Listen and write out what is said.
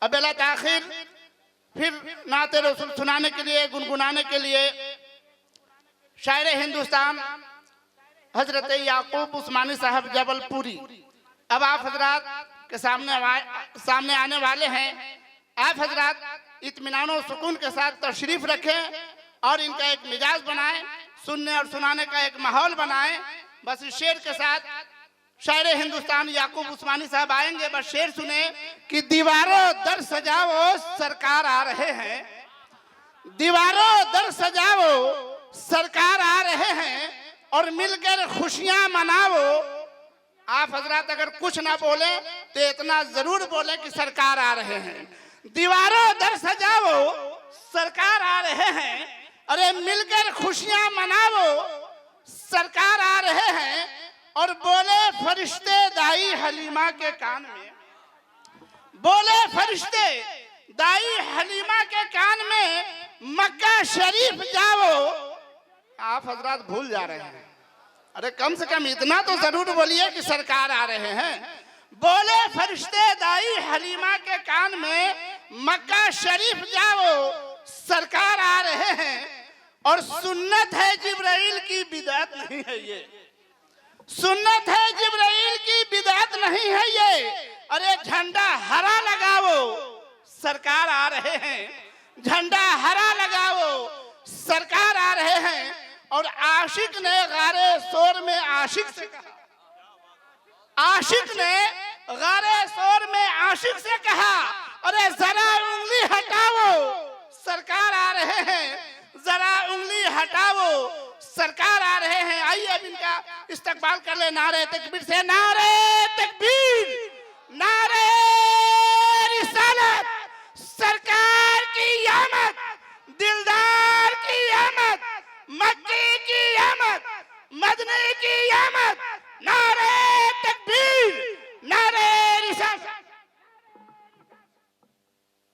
Abela ताखिर फिर नाते रसूल सुनाने के लिए, गुनगुनाने के लिए शायर हिंदुस्तान हजरत याकूब उस्मानी साहब जबलपुरी अब आप हजरात के सामने आने वाले हैं। आप हजरात इत्मीनान और सुकून के साथ तशरीफ रखें और इनका एक मिजाज बनाएं, सुनने और सुनाने का एक माहौल बनाएं। बस इस शेर के साथ शायर हिंदुस्तान याकूब उस्मानी साहब आएंगे। बस शेर सुने कि दीवारों दर सजाओ सरकार आ रहे हैं, दीवारों दर सजाओ सरकार आ रहे हैं और मिलकर खुशियां मनाओ। आप हजरात अगर कुछ ना बोले तो इतना जरूर बोले कि सरकार आ रहे हैं। दीवारों दर सजाओ सरकार आ रहे हैं, अरे मिलकर खुशियां मनाओ, सरकार आ रहे हैं। और बोले फरिश्ते दाई हलीमा के कान में, बोले फरिश्ते दाई हलीमा के कान में, मक्का शरीफ जाओ। आप हजरात भूल जा रहे हैं, अरे कम से कम इतना तो जरूर बोलिए कि सरकार आ रहे हैं। बोले फरिश्ते दाई हलीमा के कान में, मक्का शरीफ जाओ, सरकार आ रहे हैं। और सुन्नत है जिब्राइल की बिदअत नहीं है ये, सुन्नत है जिब्राइल की बिदअत नहीं है ये। अरे झंडा हरा लगाओ सरकार आ रहे हैं, झंडा हरा लगाओ सरकार आ रहे हैं। और आशिक ने गारे शोर में आशिक से कहा, आशिक ने गारे शोर में आशिक से कहा, अरे जरा उंगली हटाओ सरकार आ रहे हैं, जरा उंगली हटाओ सरकार आ रहे हैं। आइए अब इनका इस्तकबाल कर ले नारे तकबीर से। नारे तकबीर, नारे रिसालत, सरकार की आमद, दिलदार की आमद, मक्की की आमद, मदनी की आमद।